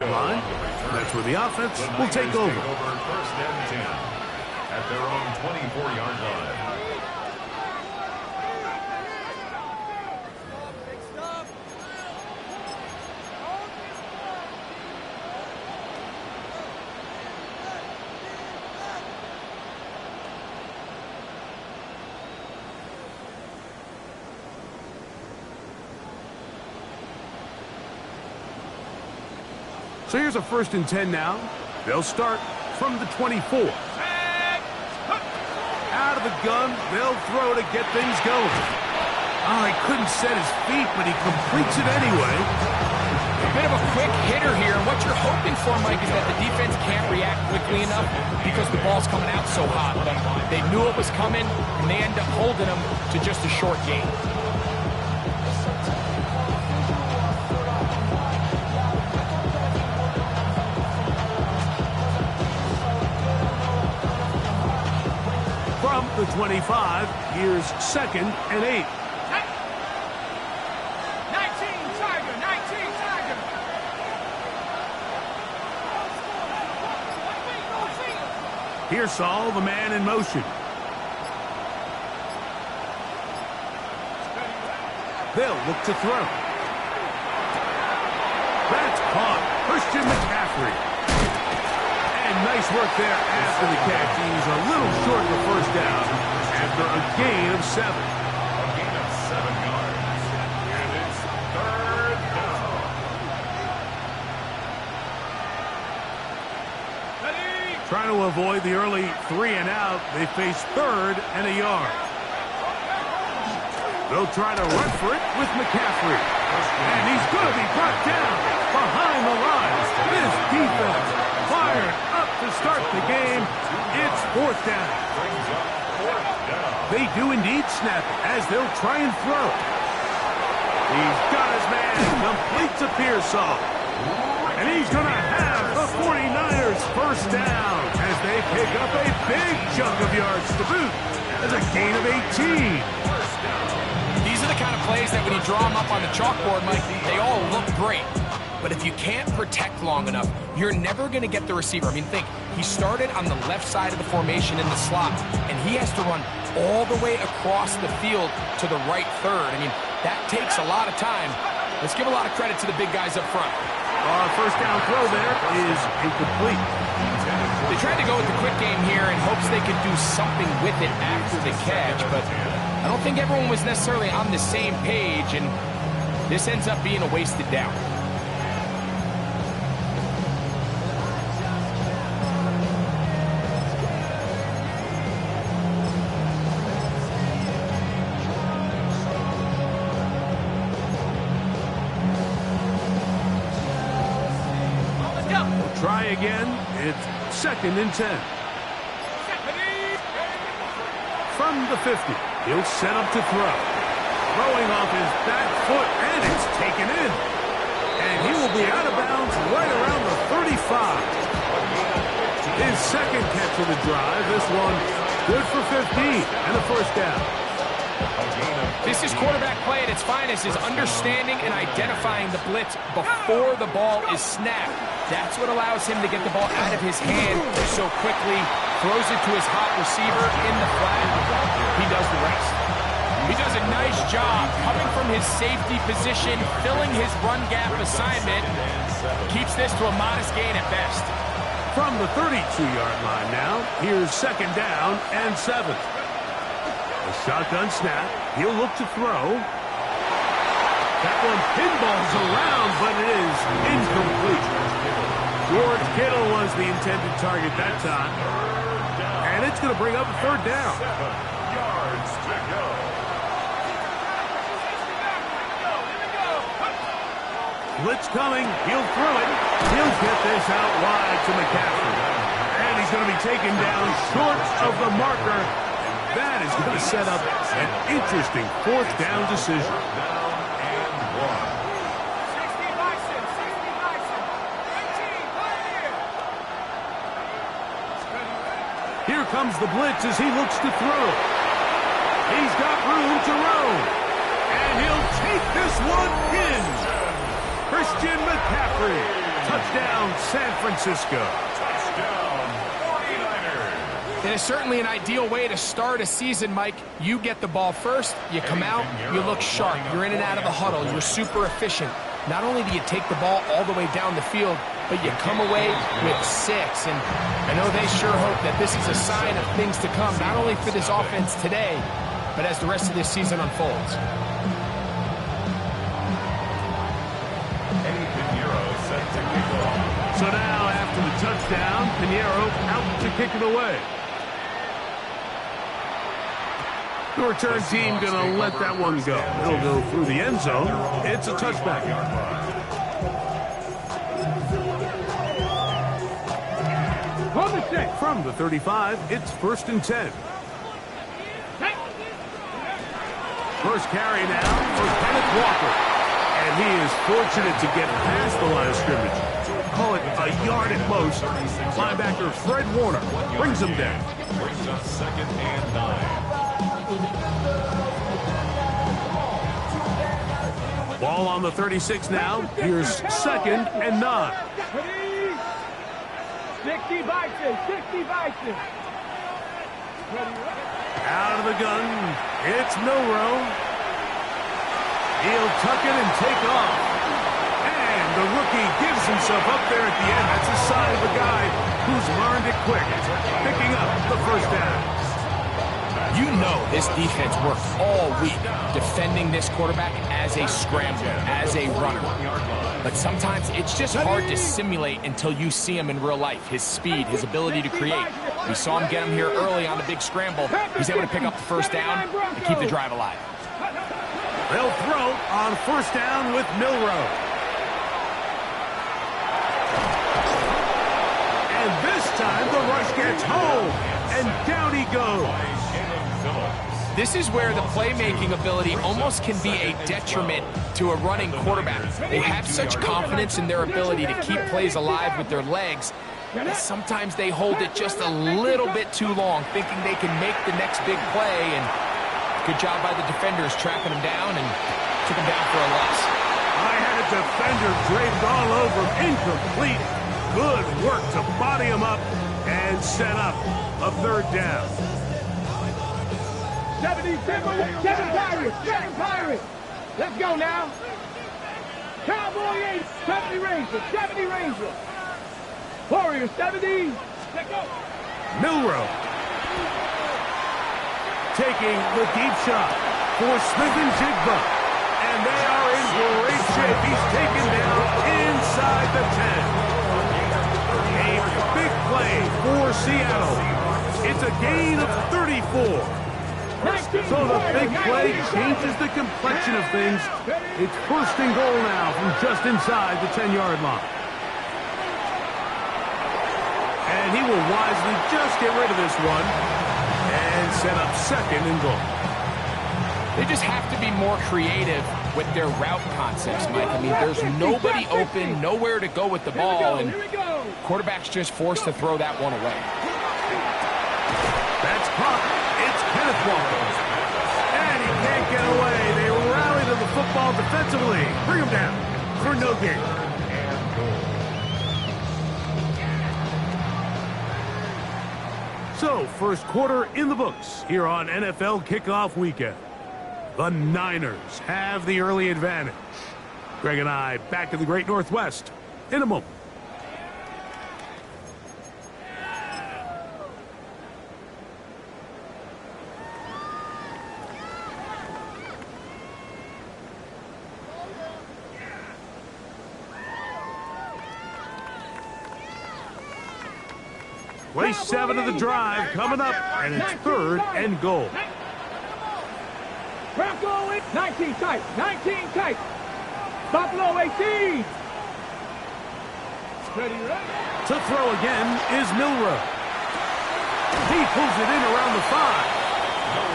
Line. That's where the offense will take over. First and 10 at their own 24-yard line. So here's a 1st and 10 now. They'll start from the 24. Out of the gun, they'll throw to get things going. Oh, he couldn't set his feet, but he completes it anyway. A bit of a quick hitter here, and what you're hoping for, Mike, is that the defense can't react quickly enough because the ball's coming out so hot. But they knew it was coming, and they end up holding them to just a short gain. From the 25, here's 2nd and 8. 19, Tiger, 19, Tiger. Here's Saul, the man in motion. They'll look to throw. That's caught. Christian McCaffrey. And nice work there after the catch. He's a little short of the 1st down after a gain of 7. A gain of 7 yards. And it's 3rd down. Trying to avoid the early 3 and out. They face 3rd and a yard. They'll try to run for it with McCaffrey. And he's going to be brought down behind the line. This defense fired up to start the game. It's 4th down. They do indeed snap it as they'll try and throw. He's got his man. Completes a Pearsall. And he's going to have the 49ers 1st down as they pick up a big chunk of yards to boot as a gain of 18. These are the kind of plays that when you draw them up on the chalkboard, Mike, they all look great. But if you can't protect long enough, you're never going to get the receiver. I mean, think, he started on the left side of the formation in the slot, and he has to run all the way across the field to the right 3rd. I mean, that takes a lot of time. Let's give a lot of credit to the big guys up front. 1st down throw there is incomplete. They tried to go with the quick game here in hopes they could do something with it after the catch, but I don't think everyone was necessarily on the same page, and this ends up being a wasted down. Try again. It's 2nd and 10. From the 50, he'll set up to throw. Throwing off his back foot, and it's taken in. And he will be out of bounds right around the 35. His 2nd catch of the drive. This one good for 15 and a 1st down. This is quarterback play at its finest, is understanding and identifying the blitz before the ball is snapped. That's what allows him to get the ball out of his hand so quickly, throws it to his hot receiver in the flat. He does the rest. He does a nice job coming from his safety position, filling his run gap assignment. Keeps this to a modest gain at best. From the 32-yard line now, here's 2nd down and 7. A shotgun snap. He'll look to throw. That one pinballs around, but it is incomplete. George Kittle was the intended target that time. And it's going to bring up a 3rd down. 7 yards to go. Blitz coming. He'll throw it. He'll get this out wide to McCaffrey. And he's going to be taken down short of the marker. That is going to set up an interesting 4th down decision. Here comes the blitz as he looks to throw. He's got room to roam. And he'll take this one in. Christian McCaffrey Touchdown, San Francisco. Touchdown, 49ers. It is certainly an ideal way to start a season, Mike. You get the ball first, you come out, you look sharp. You're in and out of the huddle. You're super efficient. Not only do you take the ball all the way down the field, but you come away with 6. And I know they sure hope that this is a sign of things to come, not only for this offense today, but as the rest of this season unfolds. So now, after the touchdown, Pinheiro out to kick it away. The return team going to let that one go. It'll go through the end zone. It's a touchback. From the 35, it's 1st and 10. First carry now for Kenneth Walker. And he is fortunate to get past the line of scrimmage. Call it a yard at most. Linebacker Fred Warner brings him down. Brings up 2nd and 9. Ball on the 36 now. Here's 2nd and 9. 60 Bison, 60 Bison. Out of the gun, it's Milrow. He'll tuck it and take off. And the rookie gives himself up there at the end. That's a sign of a guy who's learned it quick. Picking up the 1st down. You know this defense works all week defending this quarterback as a scrambler, as a runner. But sometimes it's just hard to simulate until you see him in real life. His speed, his ability to create. We saw him get him here early on the big scramble. He's able to pick up the 1st down and keep the drive alive. They'll throw on 1st down with Milrow. And this time the rush gets home. And down he goes. This is where the playmaking ability almost can be a detriment to a running quarterback. They have such confidence in their ability to keep plays alive with their legs that sometimes they hold it just a little bit too long, thinking they can make the next big play. And good job by the defenders tracking him down and took him down for a loss. I had a defender draped all over him. Incomplete. Good work to body him up and set up a 3rd down. 7 Pirates, 7 Pirates. Let's go now. Cowboy 8, 70 Rangers, 70 Rangers. Warriors 70. Let's go. Milrow taking the deep shot for Smith and Jigba. And they are in great shape. He's taken down inside the 10. A big play for Seattle. It's a gain of 34. So the big play changes the complexion of things. It's 1st and goal now from just inside the 10-yard line. And he will wisely just get rid of this one and set up 2nd and goal. They just have to be more creative with their route concepts, Mike. I mean, there's nobody open, nowhere to go with the ball, and quarterback's just forced to throw that one away. That's caught. It's Kenneth Walker. And he can't get away. They rally to the football defensively. Bring him down for no gain. So, 1st quarter in the books here on NFL Kickoff Weekend. The Niners have the early advantage. Greg and I back in the Great Northwest in a moment. Play 7 of the drive coming up, and it's 3rd and goal. Bronco 19 tight, 19 tight. Buffalo 18. To throw again is Milrow. He pulls it in around the 5.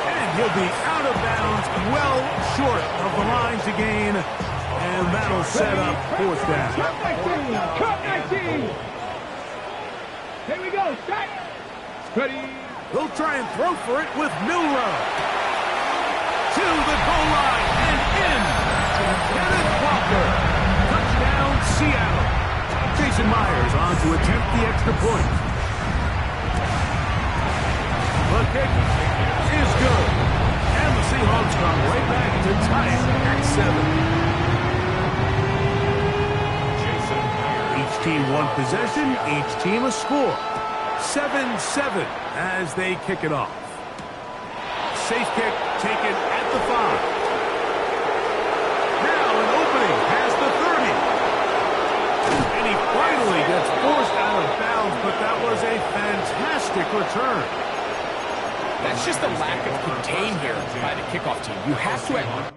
And he'll be out of bounds, well short of the line to gain. And that'll set up 4th down. Cut 19. Here we go, strike. Ready. He'll try and throw for it with Milrow. To the goal line and in. Kenneth Walker. Touchdown, Seattle. Jason Jason Myers on to attempt the extra point. The kick is good. And the Seahawks come right back to tie it at 7. Each team one possession, each team a score. 7-7 as they kick it off. Safe kick taken at the 5. Now an opening past the 30. And he finally gets forced out of bounds, but that was a fantastic return. That's just a lack of contain here by the kickoff team. You have to admit.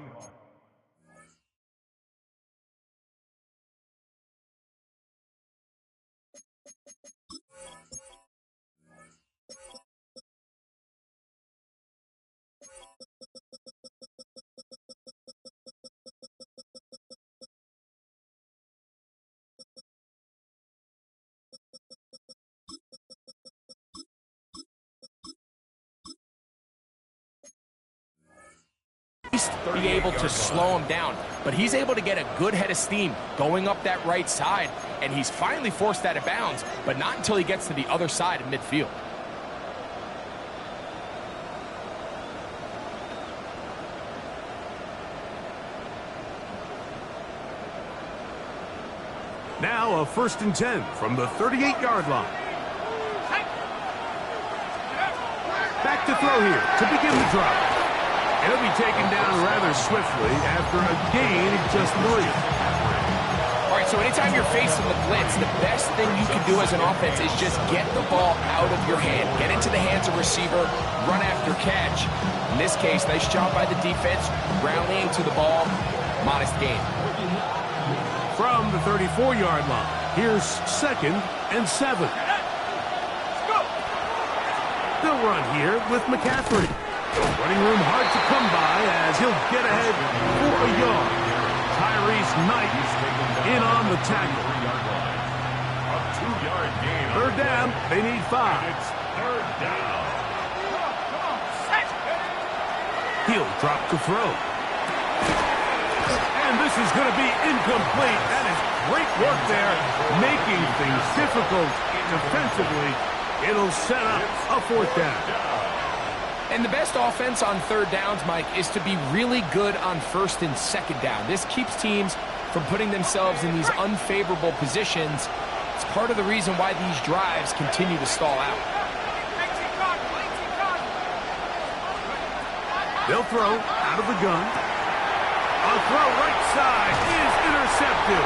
Be able to slow him down, but he's able to get a good head of steam going up that right side, and he's finally forced out of bounds, but not until he gets to the other side of midfield. Now a 1st and 10 from the 38-yard line. Back to throw here to begin the drive. He'll be taken down rather swiftly after a gain of just 3. All right, so anytime you're facing the blitz, the best thing you can do as an offense is just get the ball out of your hand. Get into the hands of receiver, run after catch. In this case, nice job by the defense, rallying to the ball. Modest gain. From the 34-yard line, here's 2nd and 7. They'll run here with McCaffrey. Running room hard to come by as he'll get ahead for a yard. Tyrese Knight in on the tackle. A 2-yard gain. 3rd down. They need 5. It's 3rd down. He'll drop to throw. And this is going to be incomplete. That is great work there, making things difficult defensively. It'll set up a 4th down. And the best offense on 3rd downs, Mike, is to be really good on 1st and 2nd down. This keeps teams from putting themselves in these unfavorable positions. It's part of the reason why these drives continue to stall out. They'll throw out of the gun. A throw right side is intercepted.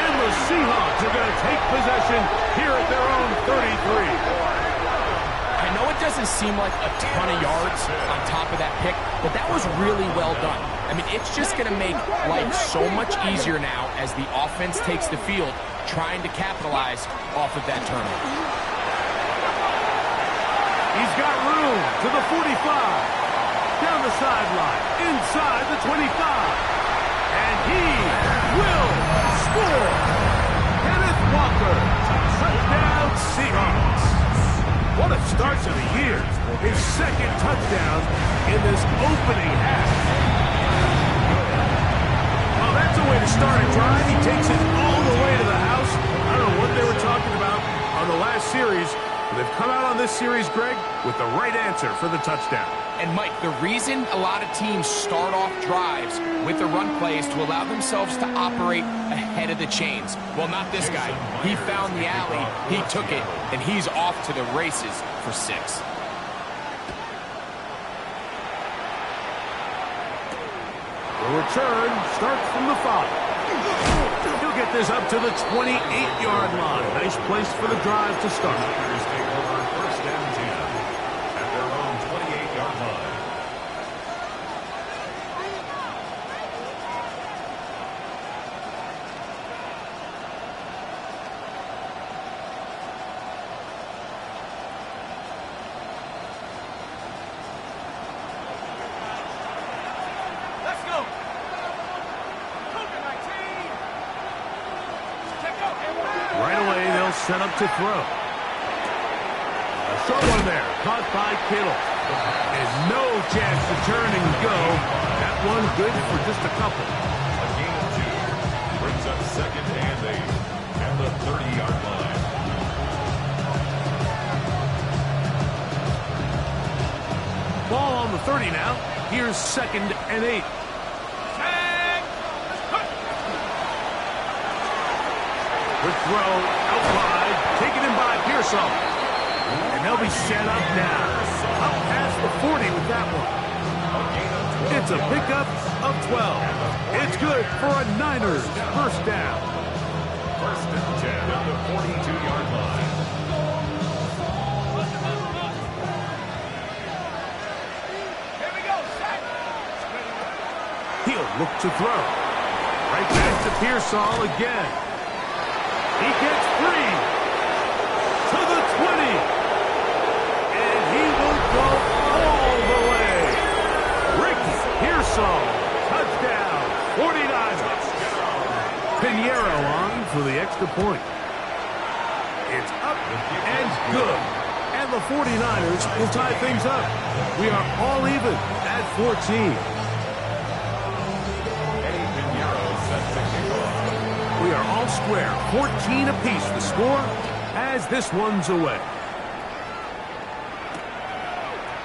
And the Seahawks are going to take possession here at their own 33. I know it doesn't seem like a ton of yards on top of that pick, but that was really well done. I mean, it's just going to make life so much easier now as the offense takes the field, trying to capitalize off of that turnover. He's got room to the 45. Down the sideline, inside the 25. And he will score. Kenneth Walker, touchdown Seahawks. What a start to the year. His 2nd touchdown in this opening half. Well, that's a way to start a drive. He takes it all the way to the house. I don't know what they were talking about on the last series, but they've come out on this series, Greg, with the right answer for the touchdown. And, Mike, the reason a lot of teams start off drives with the run play is to allow themselves to operate ahead of the chains. Well, not this guy. He found the alley, he took it, and he's off to the races for 6. The return starts from the 5. He'll get this up to the 28-yard line. Nice place for the drive to start. Take over 1st and 10 at their own 28-yard line. Right away, they'll set up to throw. A short one there, caught by Kittle. And no chance to turn and go. That one good for just a couple. A gain of 2 brings up 2nd and 8. And the 30-yard line. Ball on the 30 now. Here's 2nd and 8. Quick throw out wide, taken in by Pearsall. And they'll be set up now. Up past the 40 with that one. It's a pickup of 12. It's good for a Niners first down. 1st and 10 at the 42-yard line. Here we go, set. He'll look to throw. Right back to Pearsall again. He gets free to the 20. And he will go all the way. Ricky Pearsall, touchdown, 49ers. Pinheiro on for the extra point. It's up and good. And the 49ers will tie things up. We are all even at 14. We are all square, 14 apiece the score as this one's away.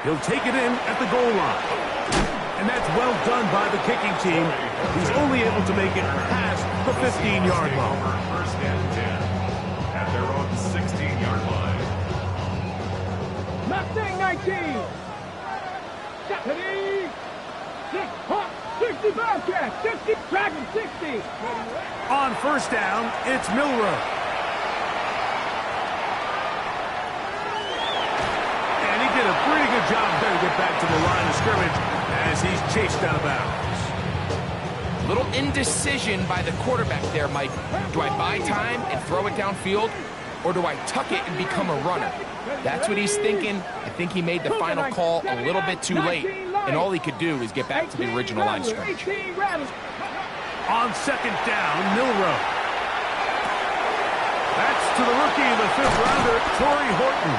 He'll take it in at the goal line. And that's well done by the kicking team. He's only able to make it past the 15-yard line. 1st and 10 at their own 16-yard line. Mustang 19. Stephanie. 60 Bobcat. 60. Dragon 60. On first down, it's Milroe. And he did a pretty good job there to get back to the line of scrimmage as he's chased out of bounds. Little indecision by the quarterback there, Mike. Do I buy time and throw it downfield, or do I tuck it and become a runner? That's what he's thinking. I think he made the final call a little bit too late, and all he could do is get back to the original line of scrimmage. On 2nd down, Milroe. That's to the rookie, the 5th rounder, Torrey Horton.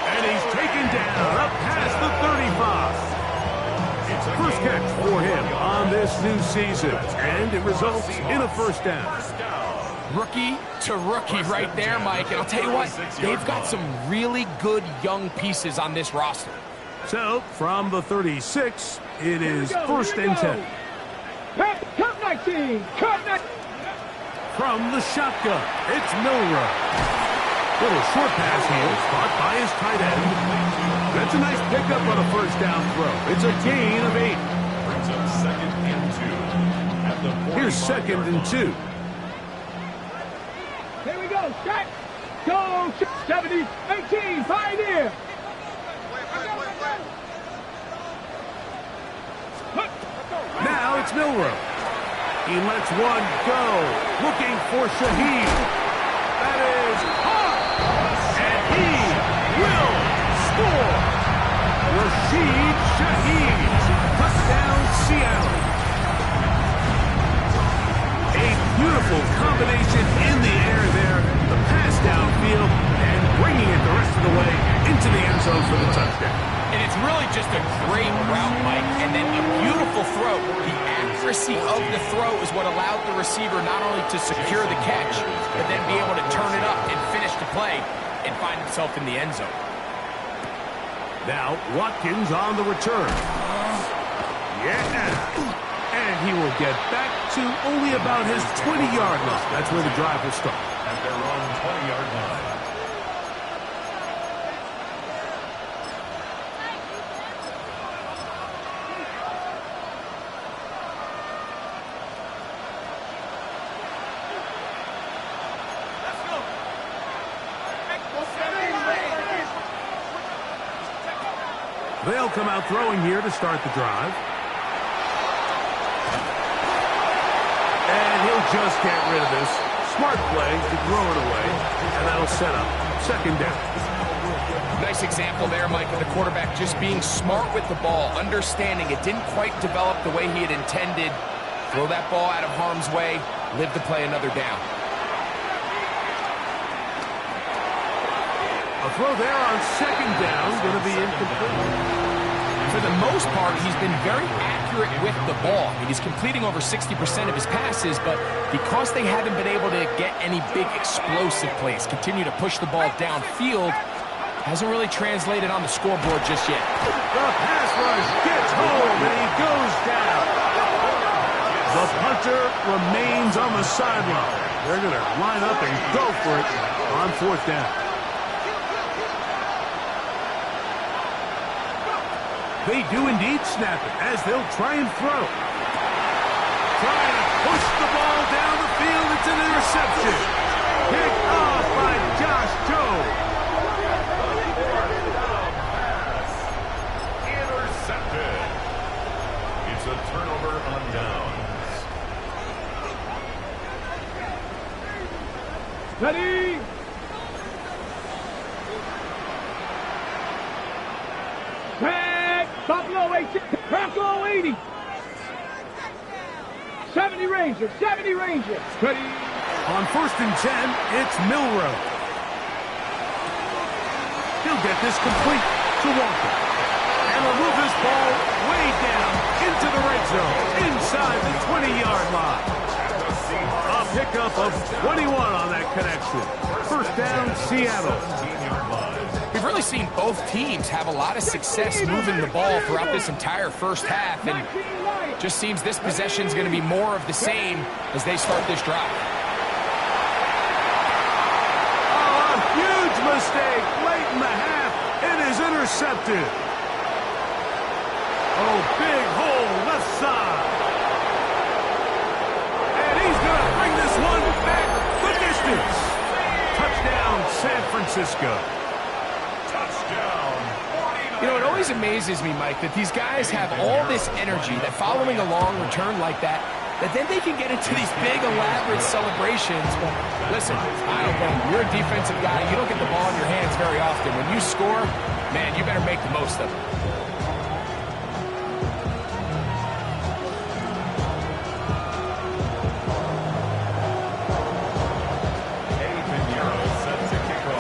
And he's taken down up past the 35. First catch for him on this new season, and it results in a first down. Rookie to rookie right there, Mike. And I'll tell you what, they've got some really good young pieces on this roster. So, from the 36, it is 1st and 10. Cut 19. Cut 19. From the shotgun, it's Milroe. Little short pass here, caught by his tight end. That's a nice pickup on a first down throw. It's a gain of 8. Brings up 2nd and 2 at the 40. Here's 2nd and 2. Here we go. Set. Go. 70. 18. Pioneer. Now it's Milroe. He lets one go. Looking for Shaheed. That is hot. And he will score. Rashid Shaheed. Touchdown, Seattle. A beautiful combination in the air there. The pass downfield and bringing it the rest of the way into the end zone for the touchdown. And it's really just a great route, Mike, and then a beautiful throw. The accuracy of the throw is what allowed the receiver not only to secure the catch, but then be able to turn it up and finish the play and find himself in the end zone. Now, Watkins on the return. Yeah. And he will get back to only about his 20-yard line. That's where the drive will start. At their own 20-yard line. They'll come out throwing here to start the drive. And he'll just get rid of this. Smart play to throw it away. And that'll set up 2nd down. Nice example there, Mike, of the quarterback just being smart with the ball, understanding it didn't quite develop the way he had intended. Throw that ball out of harm's way, live to play another down. A throw there on 2nd down, going to be incomplete. for the most part, he's been very accurate with the ball. I mean, he's completing over 60% of his passes, but because they haven't been able to get any big explosive plays, continue to push the ball downfield, hasn't really translated on the scoreboard just yet. The pass rush gets home, and he goes down. The punter remains on the sideline. They're going to line up and go for it on 4th down. They do indeed snap it as they'll try and throw. Trying to push the ball down the field. It's an interception. Picked off by Josh Jobe. Intercepted. It's a turnover on downs. Ready? Back. Buffalo 80. Buffalo 80. 70 Rangers. 70 Rangers. Ready? On 1st and 10, it's Milroe. He'll get this complete to Walker. And will move this ball way down into the red zone, inside the 20-yard line. A pickup of 21 on that connection. 1st down, Seattle. We've really seen both teams have a lot of success moving the ball throughout this entire first half, and just seems this possession is going to be more of the same as they start this drive. Oh, a huge mistake late in the half. It is intercepted. Oh, big hole left side. And he's going to bring this one back the distance. Touchdown, San Francisco. You know, it always amazes me, Mike, that these guys have all this energy, that following a long return like that then they can get into these big, elaborate celebrations. But listen, I don't blame you. You're a defensive guy. You don't get the ball in your hands very often. When you score, man, you better make the most of it.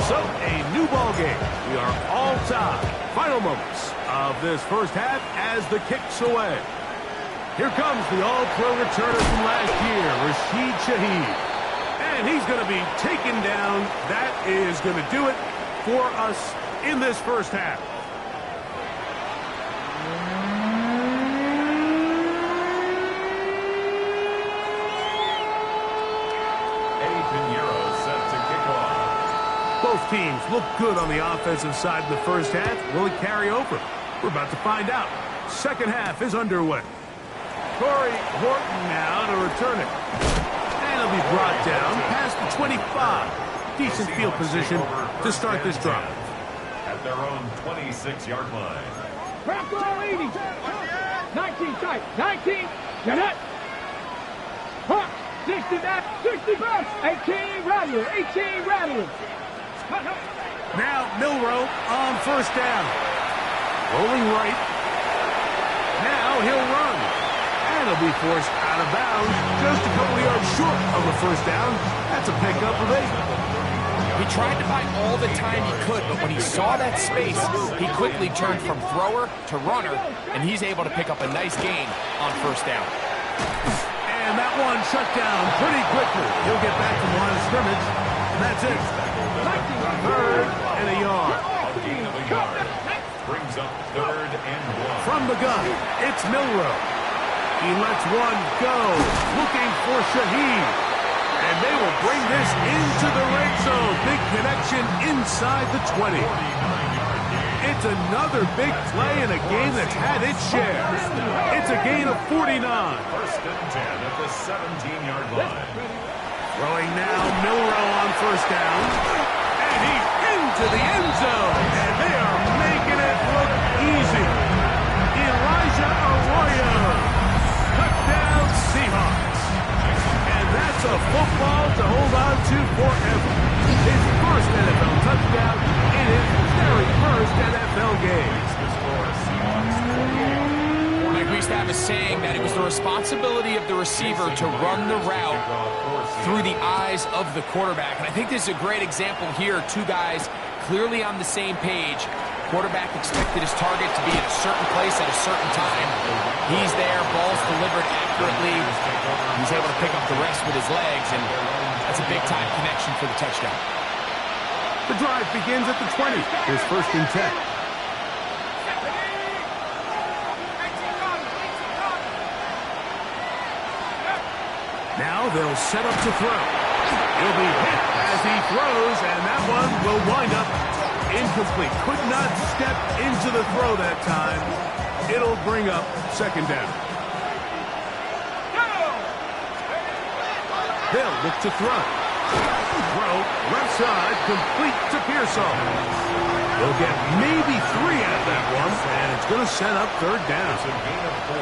So, a new ball game. We are all tied. Final moments of this first half as the kick's away. Here comes the all-pro returner from last year, Rashid Shaheed. And he's going to be taken down. That is going to do it for us in this first half. Both teams look good on the offensive side in the first half. Will it carry over? We're about to find out. Second half is underway. Corey Horton now to return it. And it'll be brought down past the 25. Decent field position to start this drive. At their own 26-yard line. Buffalo 80. 19 tight. 19. Get it. 60 back. 60 back. 18 rattler. 18 rattler. Now Milroe on first down. Rolling right. Now he'll run. And he'll be forced out of bounds. Just a couple yards short of a first down. That's a pickup of 8. He tried to buy all the time he could, but when he saw that space, he quickly turned from thrower to runner, and he's able to pick up a nice gain on first down. And that one shut down pretty quickly. He'll get back to the line of scrimmage. And that's it. Third and a yard. A gain of a yard. Brings up 3rd and 1. From the gun, it's Milroe. He lets one go. Looking for Shaheed. And they will bring this into the red zone. Big connection inside the 20. It's another big play in a game that's had its share. It's a gain of 49. 1st and 10 at the 17-yard line. Throwing now, Milroe on first down. And he's into the end zone. And they are making it look easy. Elijah Arroyo. Touchdown Seahawks. And that's a football to hold on to forever. His first NFL touchdown in his very first NFL game. Mike, we used to have a saying that it was the responsibility of the receiver to run the route through the eyes of the quarterback. And I think this is a great example here. Two guys clearly on the same page. Quarterback expected his target to be in a certain place place at a certain time. He's there, ball's delivered accurately. He's able to pick up the rest with his legs, and that's a big-time connection for the touchdown. The drive begins at the 20. Here's 1st and 10. Now they'll set up to throw. He'll be hit as he throws, and that one will wind up incomplete. Could not step into the throw that time. It'll bring up 2nd down. They'll look to throw. Throw, left side, complete to Pearsall. He'll get maybe 3 out of that one, and it's going to set up 3rd down. It's a gain of 4.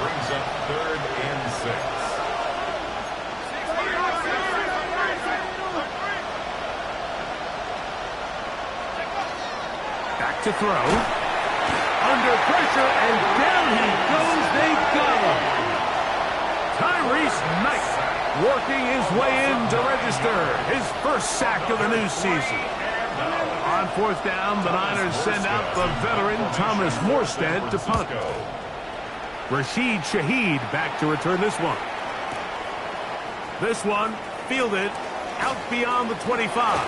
Brings up 3rd and 6. Back to throw. Under pressure, and down he goes. They got him. Tyrese Knight working his way in to register his 1st sack of the new season. On 4th down, the Niners send out the veteran Thomas Morstead to punt. Rashid Shaheed back to return this one. This one fielded out beyond the 25.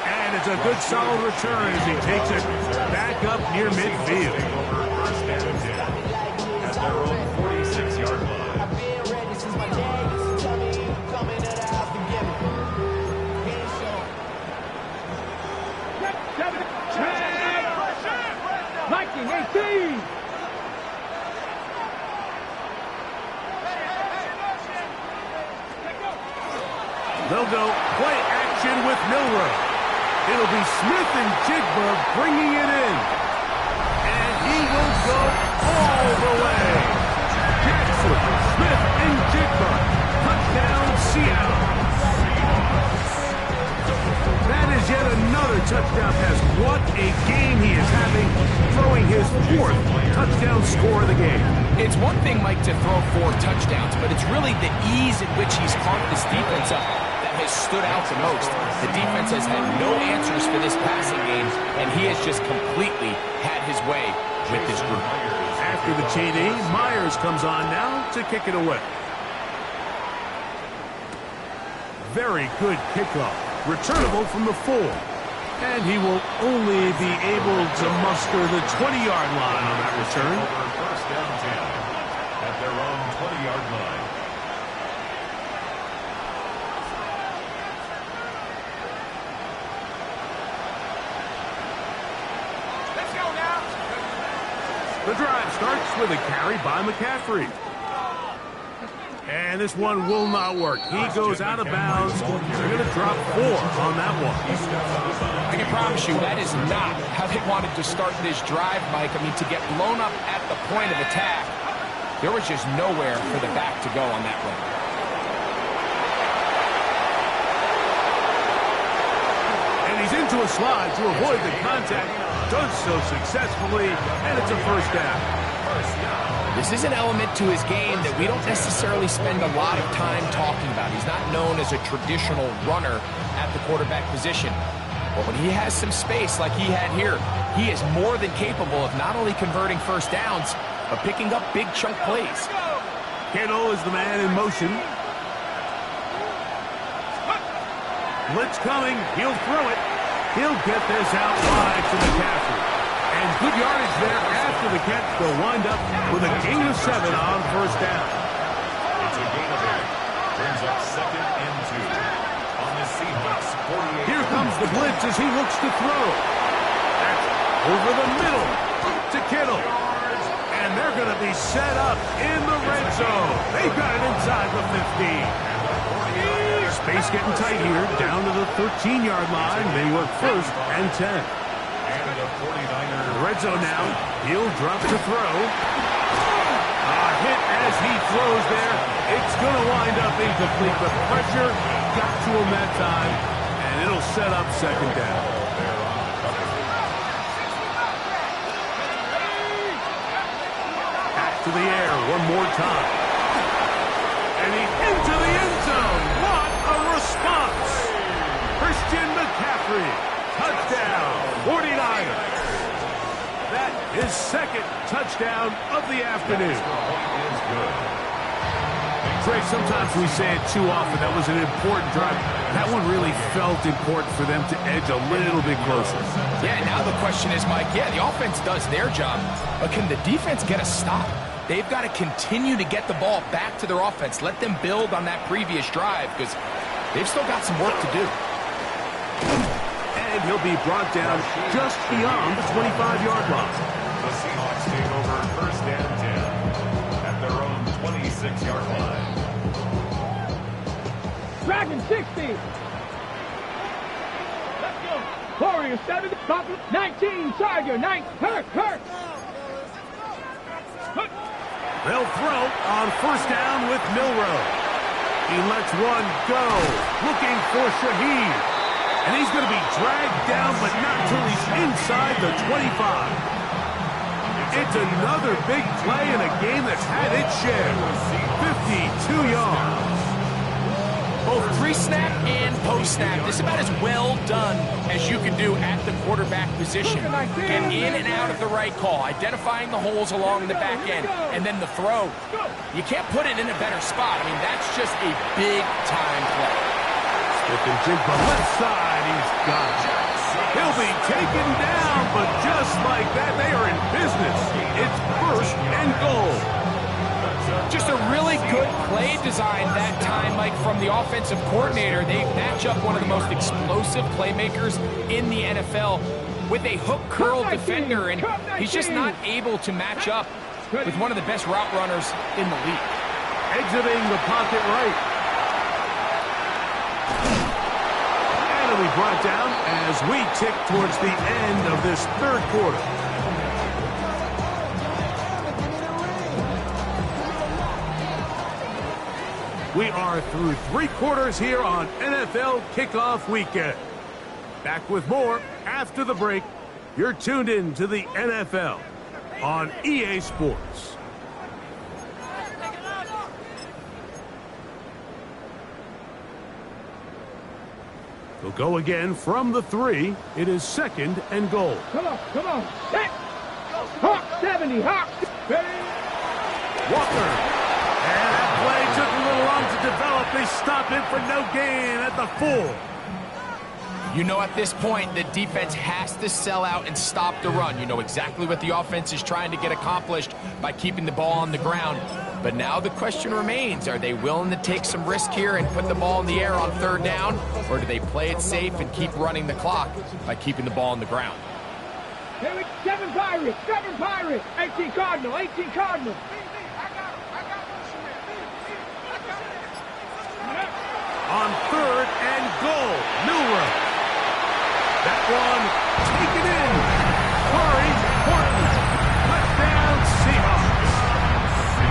And it's a good solid return as he takes it back up near midfield. First down and 10 at their own 46-yard line. I've been ready since my dad used to tell me you come in the house to get me. Viking 18. They'll go play action with Milroe. It'll be Smith and Jigba bringing it in. And he will go all the way. Jackson, Smith, and Jigba. Touchdown, Seattle. That is yet another touchdown pass. What a game he is having, throwing his 4th touchdown score of the game. It's one thing, Mike, to throw 4 touchdowns, but it's really the ease in which he's caught this defense up that has stood out the most. The defense has had no answers for this passing game, and he has just completely had his way with this group. After the TD, Myers comes on now to kick it away. Very good kickoff. Returnable from the 4. And he will only be able to muster the 20-yard line on that return. First down 10 at their own 20-yard line. Let's go now. The drive starts with a carry by McCaffrey. And this one will not work. He goes out of bounds. They're going to drop 4 on that one. I can promise you that is not how they wanted to start this drive, Mike. I mean, to get blown up at the point of attack, there was just nowhere for the back to go on that one. And he's into a slide to avoid the contact. Does so successfully, and it's a 1st down. This is an element to his game that we don't necessarily spend a lot of time talking about. He's not known as a traditional runner at the quarterback position. But when he has some space like he had here, he is more than capable of not only converting 1st downs, but picking up big chunk plays. Kittle is the man in motion. Blitz coming. He'll throw it. He'll get this out wide to McCaffrey. And good yardage there after the catch. They'll wind up with a gain of 7 on 1st down. It's a gain of 8. Brings up 2nd and 2 on the Seahawks 48. Here comes the blitz as he looks to throw. That's over the middle to Kittle. And they're going to be set up in the red zone. They've got it inside the 15. Space getting tight here, down to the 13-yard line. They work 1st and 10. And the 49ers. Red zone now. He'll drop to throw. A hit as he throws there. It's going to wind up incomplete, but pressure got to him that time, and it'll set up 2nd down. Back to the air one more time. And he's into the end zone. What a response. Christian McCaffrey. Touchdown. 49ers. That his second touchdown of the afternoon. Is good. Greg, sometimes we say it too often. That was an important drive. That one really felt important for them to edge a little bit closer. Yeah, now the question is, Mike, yeah, the offense does their job, but can the defense get a stop? They've got to continue to get the ball back to their offense. Let them build on that previous drive because they've still got some work to do. And he'll be brought down just beyond the 25-yard line. The Seahawks take over first and 10 at their own 26-yard line. Dragon 60. Let's go. Warrior 7, 19, Tiger 9, hurt. They'll throw on first down with Milroe. He lets one go, looking for Shaheed. And he's going to be dragged down, but not till he's inside the 25. It's another big play in a game that's had its share. 52 yards. Both pre-snap and post-snap. This is about as well done as you can do at the quarterback position. Get in and out of the right call, identifying the holes along the back end, and then the throw. You can't put it in a better spot. I mean, that's just a big-time play. Smith and Jigba left side, he's got it. He'll be taken down, but just like that, they are in business. It's first and goal. Just a really good play design that time, Mike, from the offensive coordinator. They match up one of the most explosive playmakers in the NFL with a hook curl defender, and he's just not able to match up with one of the best route runners in the league. Exiting the pocket right. And it'll be brought down as we tick towards the end of this third quarter. We are through 3 quarters here on NFL Kickoff Weekend. Back with more after the break. You're tuned in to the NFL on EA Sports. They'll go again from the 3. It is second and goal. Come on. Set. Hawk 70, Hawk. Walker. And that play took a little long to develop. They stop it for no gain at the 4. You know, at this point, the defense has to sell out and stop the run. You know exactly what the offense is trying to get accomplished by keeping the ball on the ground. But now the question remains, are they willing to take some risk here and put the ball in the air on third down? Or do they play it safe and keep running the clock by keeping the ball on the ground? Here we 7 Pirates. 18 Cardinal. On third and goal, Milroe. That one taken in. Curry, Portland. Touchdown, Seahawks.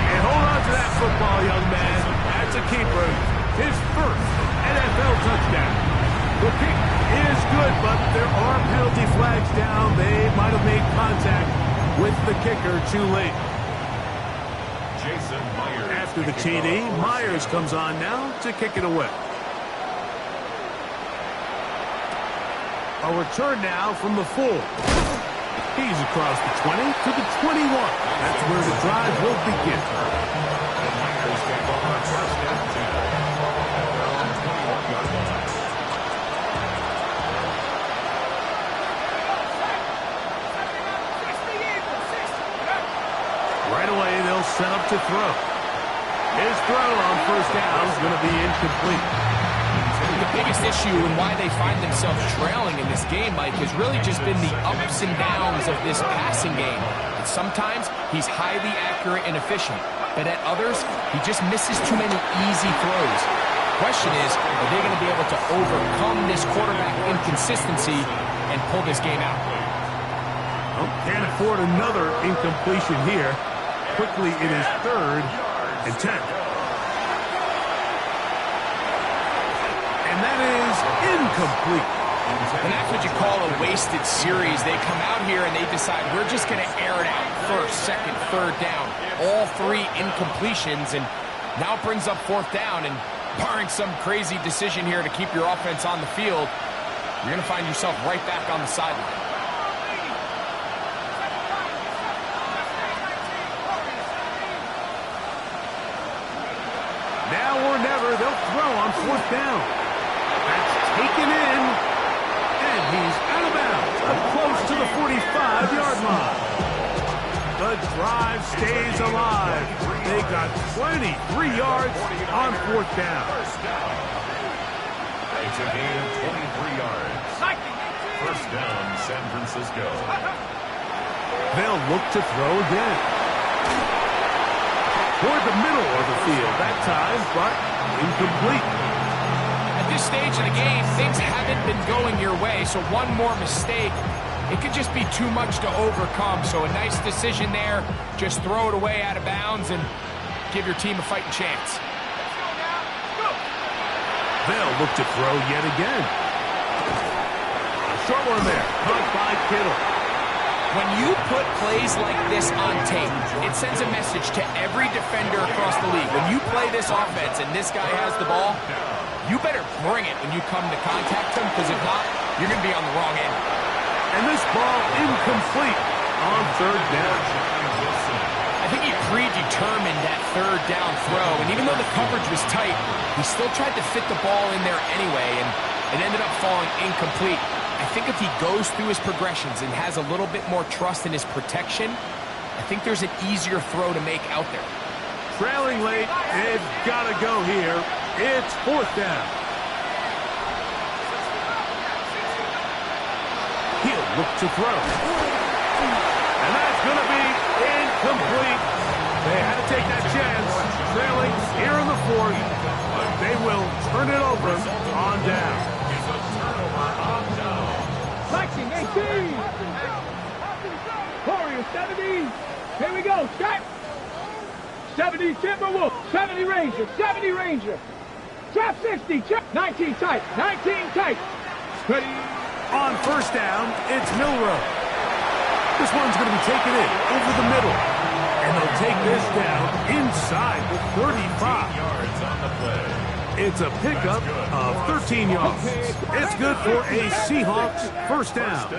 And hold on to that football, young man. That's a keeper. His first NFL touchdown. The kick is good, but there are penalty flags down. They might have made contact with the kicker too late. Jason Myers. After the TD, Myers comes on now to kick it away. A return now from the 4. He's across the 20 to the 21. That's where the drive will begin. The Niners take over first and 10 at their own 21-yard line. Right away, they'll set up to throw. His throw on first down is going to be incomplete. The biggest issue and why they find themselves trailing in this game, Mike, has really just been the ups and downs of this passing game. And sometimes he's highly accurate and efficient, but at others, he just misses too many easy throws. The question is, are they going to be able to overcome this quarterback inconsistency and pull this game out? Well, can't afford another incompletion here. Quickly, it is third and 10. And that is incomplete. And that's what you call a wasted series. They come out here and they decide, we're just going to air it out. First, second, third down. All 3 incompletions, and now it brings up fourth down. And barring some crazy decision here to keep your offense on the field, you're going to find yourself right back on the sideline. they'll throw on 4th down. That's taken in, and he's out of bounds, up close to the 45-yard line. The drive stays alive. They got 23 yards on 4th down. It's a gain of 23 yards. First down, San Francisco. They'll look to throw again. Toward the middle of the field that time, but incomplete. At this stage of the game, things haven't been going your way, so one more mistake, it could just be too much to overcome. So a nice decision there. Just throw it away out of bounds and give your team a fighting chance. They'll look to throw yet again. A short one there, caught by Kittle. When you put plays like this on tape, it sends a message to every defender across the league. When you play this offense and this guy has the ball, you better bring it when you come to contact him, because if not, you're going to be on the wrong end. And this ball incomplete on 3rd down. I think he predetermined that 3rd down throw, and even though the coverage was tight, he still tried to fit the ball in there anyway, and it ended up falling incomplete. I think if he goes through his progressions and has a little bit more trust in his protection, I think there's an easier throw to make out there. Trailing late, they've got to go here. It's 4th down. He'll look to throw. And that's going to be incomplete. They had to take that chance. Trailing here in the 4th, but they will turn it over on down. Flexing, 18. Warriors, 70. Here we go, start. 70 Timberwolf, 70 Ranger, 70 Ranger. Trap 60, trap 19 tight, 19 tight. Ready. On 1st down, it's Milrow. This one's going to be taken in over the middle. And they'll take this down inside the 35. Yards on the play. It's a pickup of 13 yards. It's good for a Seahawks 1st down.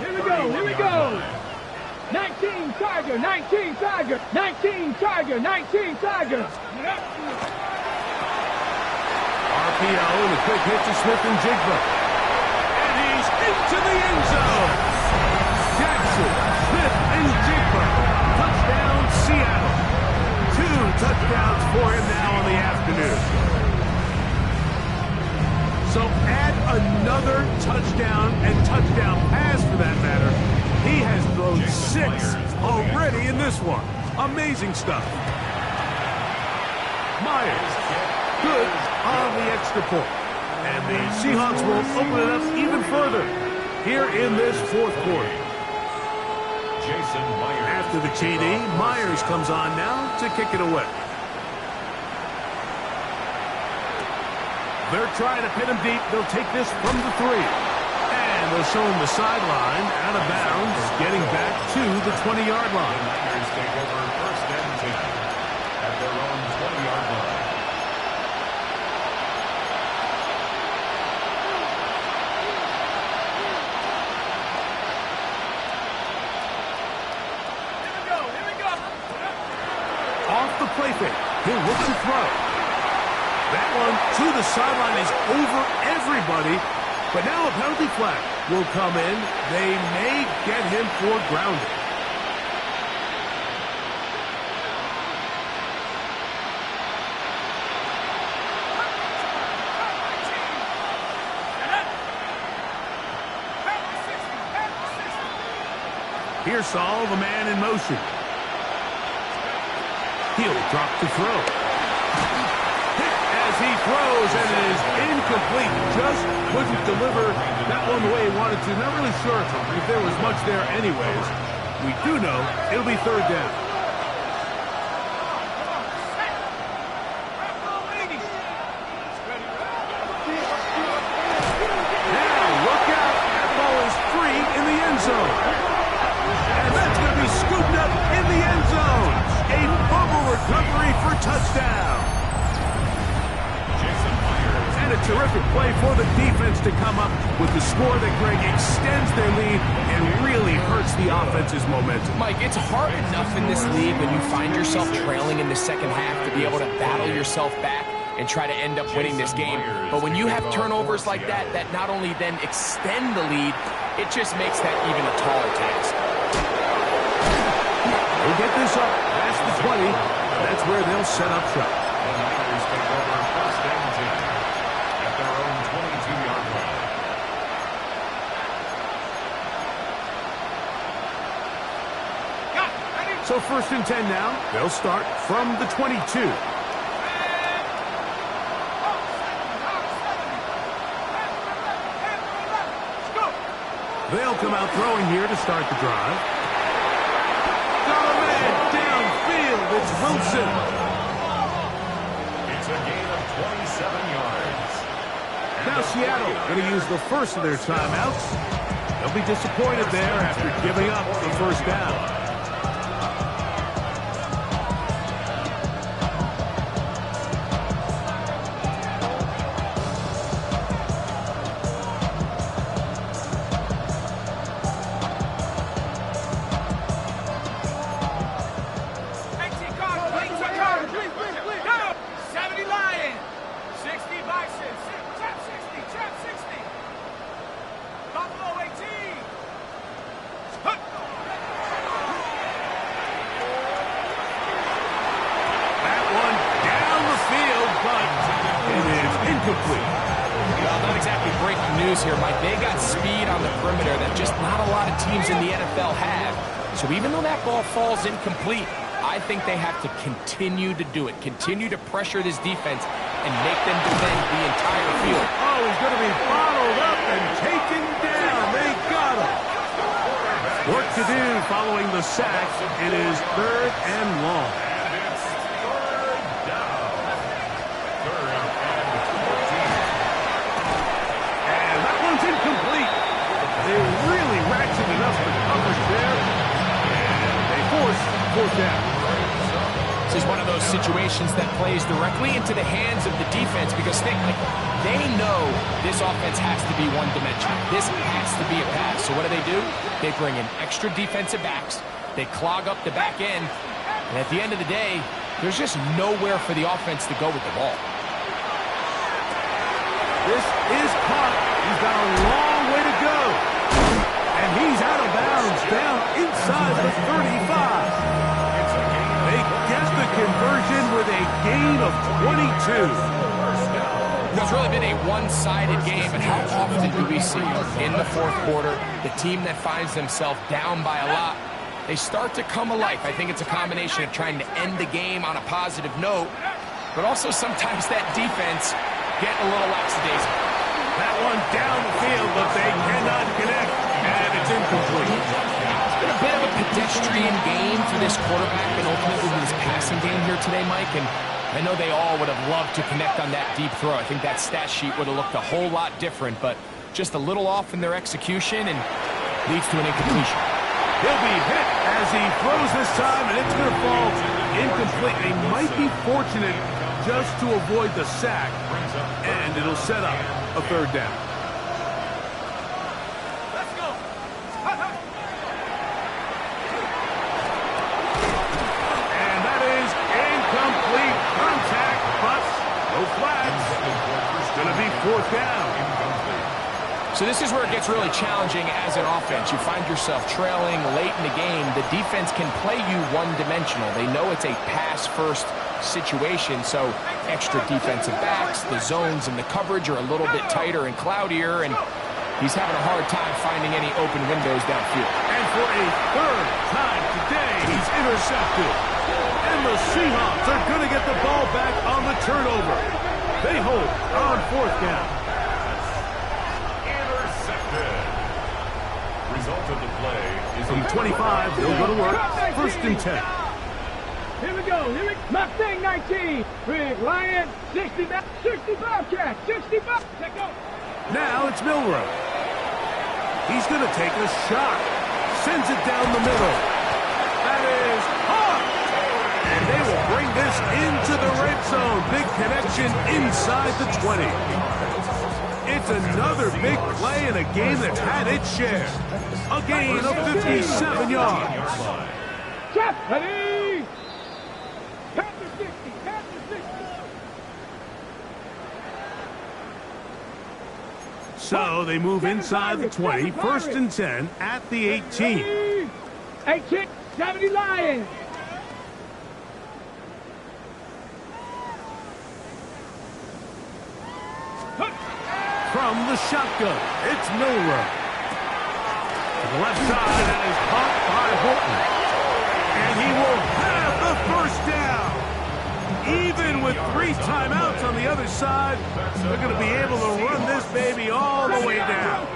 Here we go, here we go. 19 Tiger, 19 Tiger, 19 Tiger, 19 Tiger. RPO and a quick hit to Smith and Jigba. And he's into the end zone. Jackson, Smith, and Jigba. Touchdown, Seattle. 2 touchdowns for him now on the afternoon. So add another touchdown and touchdown pass for that matter. He has thrown 6 already in this one. Amazing stuff. Myers, good on the extra point. And the Seahawks will open it up even further here in this 4th quarter. Jason Myers. After the TD, Myers comes on now to kick it away. They're trying to pin him deep. They'll take this from the 3. And they'll show him the sideline, out of bounds, getting back to the 20-yard line. Niners take over 1st and 10 at their own 20-yard line. Here we go. Off the play fake. He'll look to throw. That one to the sideline is over everybody, but now a penalty flag will come in. They may get him for grounding. Here's Saul, the man in motion. He'll drop to throw. As he throws, and it is incomplete. Just couldn't deliver that one the way he wanted to. Not really sure if there was much there anyways. We do know it'll be 3rd down. Now, look out. That ball is free in the end zone. And that's going to be scooped up in the end zone. A bubble recovery for touchdown. And a terrific play for the defense to come up with the score that, Greg, extends their lead and really hurts the offense's momentum. Mike, it's hard enough in this league when you find yourself trailing in the second half to be able to battle yourself back. and try to end up winning this game. But when you have turnovers like that, that not only then extend the lead, it just makes that even a taller task. They'll get this up past the 20. That's where they'll set up shop. The Niners take over first and 10 at their own 22-yard line. So first and 10 now. They'll start from the 22. They'll come out throwing here to start the drive. Got a man downfield. It's Wilson. It's a gain of 27 yards. Now Seattle going to use the first of their timeouts. They'll be disappointed there after giving up the first down. Well, not exactly breaking news here, Mike. They got speed on the perimeter that just not a lot of teams in the NFL have. So even though that ball falls incomplete, I think they have to continue to do it. Continue to pressure this defense and make them defend the entire field. Oh, he's going to be bottled up and taken down. They got him. Work to do following the sack. It is 3rd and long. Incomplete. They really ratcheted up the coverage there, and they forced 4th down. This is one of those situations that plays directly into the hands of the defense because they know this offense has to be one-dimensional. This has to be a pass. So what do? They bring in extra defensive backs. They clog up the back end, and at the end of the day, there's just nowhere for the offense to go with the ball. This is caught. He's got a long way to go. And he's out of bounds, down inside the 35. They get the conversion with a gain of 22. It's really been a one-sided game, and how often do we see in the 4th quarter the team that finds themselves down by a lot, they start to come alive. I think it's a combination of trying to end the game on a positive note, but also sometimes that defense get a little lackadaisical. That one down the field, but they cannot connect, and it's incomplete. It's been a bit of a pedestrian game for this quarterback and ultimately this passing game here today, Mike, and I know they all would have loved to connect on that deep throw. I think that stat sheet would have looked a whole lot different, but just a little off in their execution and leads to an incompletion. He'll be hit as he throws this time, and it's going to fall incomplete. They might be fortunate just to avoid the sack, and it'll set up a 3rd down. Let's go. And that is incomplete contact, but no flags. It's going to be 4th down. So this is where it gets really challenging as an offense. You find yourself trailing late in the game. The defense can play you one-dimensional. They know it's a pass-first situation, so extra defensive backs, the zones and the coverage are a little bit tighter and cloudier, and he's having a hard time finding any open windows downfield. And for a 3rd time today, he's intercepted. And the Seahawks are going to get the ball back on the turnover. They hold on 4th down. Intercepted. Result of the play is From 25, they'll go to work. 1st and 10. Here we go. Mustang 19. Big Lion. 65 catch. 65. Let go. Now it's Milrow. He's going to take a shot. Sends it down the middle. That is hot. And they will bring this into the red zone. Big connection inside the 20. It's another big play in a game that's had its share. A gain of 57 yards. Jeff, ready. Panther 60. Panther 60. So they move inside the 20, first and 10 at the 18. 18, 70 Lions. From the shotgun, it's Milrow. To the left side, and is caught by Horton. And he will have the first down. Even with 3 timeouts on the other side, they're going to be able to run this baby all the way down.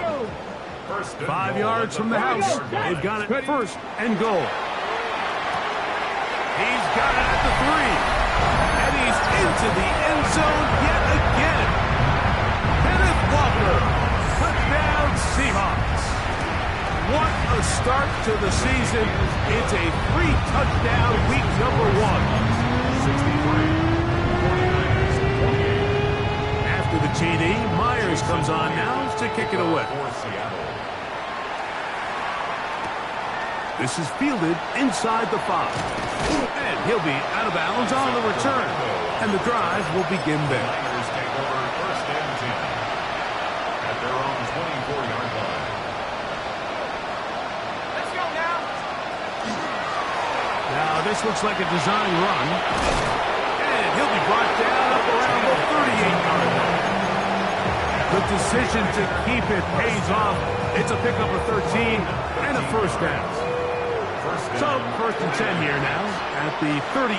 5 yards from the house. They've got it first and goal. He's got it at the 3. And he's into the end zone yet again. Kenneth Walker, touchdown Seahawks. What a start to the season. It's a 3-touchdown week number 1. 63. After the TD, Myers comes on now to kick it away. This is fielded inside the 5. And he'll be out of bounds on the return. And the drive will begin there. Niners take over first and 10 at their own 24-yard line. Let's go now. Now this looks like a design run. And he'll be brought down up around the 38-yard line. The decision to keep it pays off. It's a pickup of 13 and a first down. So first and 10 here now at the 38.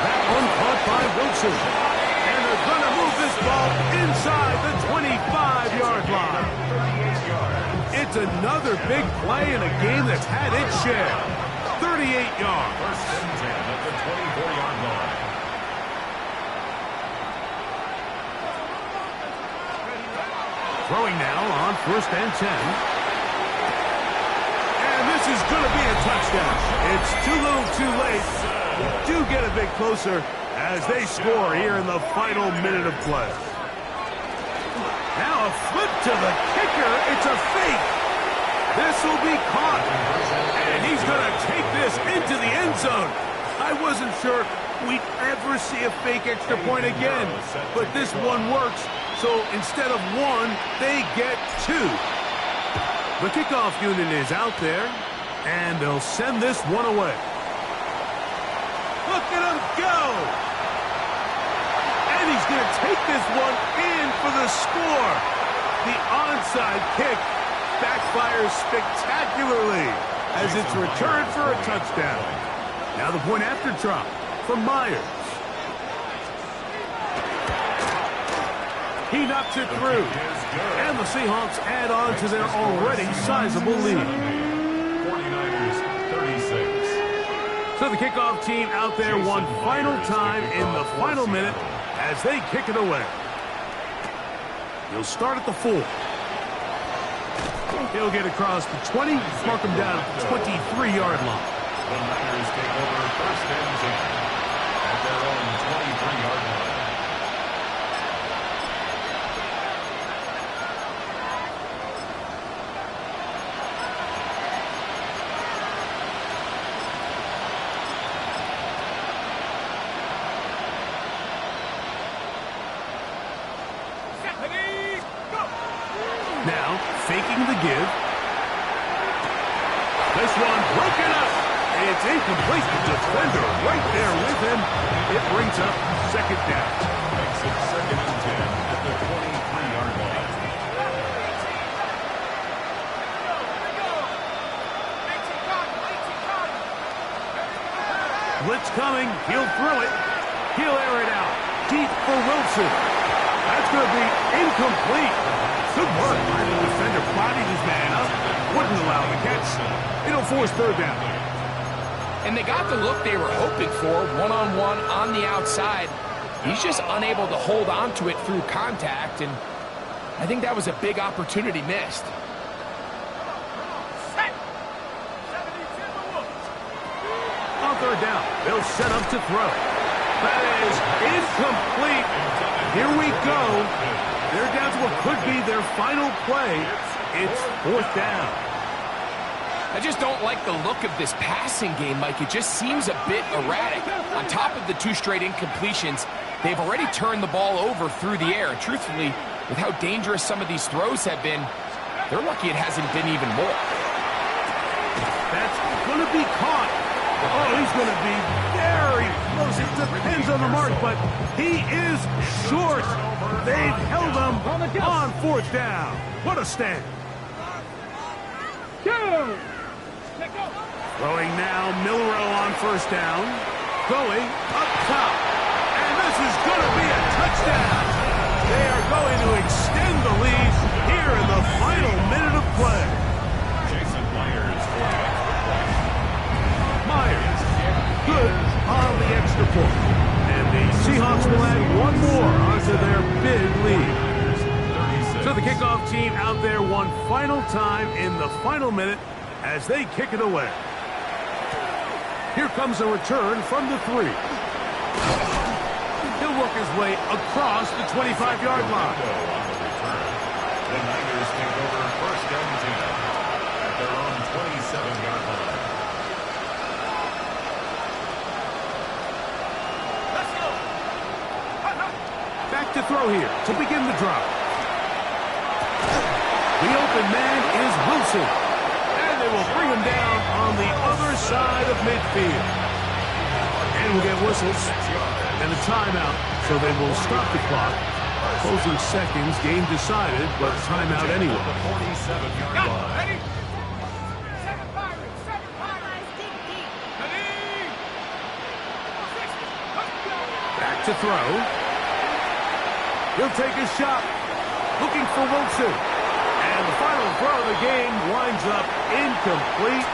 That one caught by Wilson. And they're going to move this ball inside the 25-yard line. It's another big play in a game that's had its share. 38 yards. First and 10 at the 24-yard line. Throwing now on first and 10. And this is going to be a touchdown. It's too little too late. You do get a bit closer as they score here in the final minute of play. Now a flip to the kicker. It's a fake. This will be caught. And he's going to take this into the end zone. I wasn't sure we'd ever see a fake extra point again. But this one works. So instead of 1, they get 2. The kickoff unit is out there, and they'll send this one away. Look at him go! And he's going to take this one in for the score. The onside kick backfires spectacularly as it's returned for a touchdown. Now the point after drop from Myers. He knocks it through. And the Seahawks add on to their already sizable lead. 49ers 36. So the kickoff team out there one final time in the final minute as they kick it away. He'll start at the 4. He'll get across the 20, mark him down at the 23-yard line. The Niners take over first and 10 at their own 23-yard line. Now, faking the give. This one broken up. It's incomplete. The defender right there with him. It brings up second down. Makes it second and 10 at the 23-yard line. Blitz coming. He'll throw it. He'll air it out. Deep for Wilson. That's going to be incomplete. Good work by the defender. Bodied his man up. Wouldn't allow the catch. It'll force third down. And they got the look they were hoping for, one-on-one on the outside. He's just unable to hold on to it through contact, and I think that was a big opportunity missed. On third down, they'll set up to throw. That is incomplete. Here we go. They're down to what could be their final play. It's fourth down. I just don't like the look of this passing game, Mike. It just seems a bit erratic. On top of the 2 straight incompletions, They've already turned the ball over through the air. Truthfully, with how dangerous some of these throws have been, they're lucky it hasn't been even more. That's going to be caught. Oh, he's going to be very close. It depends on the mark, but he is short. They've held him on fourth down. What a stand. Throwing now, Milrow on first down. Going up top. And this is going to be a touchdown. They are going to extend the lead here in the final minute of play. Jason Myers for the extra point. Myers, good on the extra point. And the Seahawks will add one more onto their big lead. So the kickoff team out there one final time in the final minute as they kick it away. Here comes a return from the 3. He'll work his way across the 25-yard line. The Niners take over first and 10 at their own 27-yard line. Let's go. Back to throw here to begin the drive. The open man is Wilson. And they will bring him down on the other side of midfield. And we'll get whistles and a timeout, so they will stop the clock. Closing seconds, game decided, but timeout anyway. The 47-yard line. Ready? Back to throw. He'll take a shot. Looking for Wilson. And the final throw of the game winds up incomplete.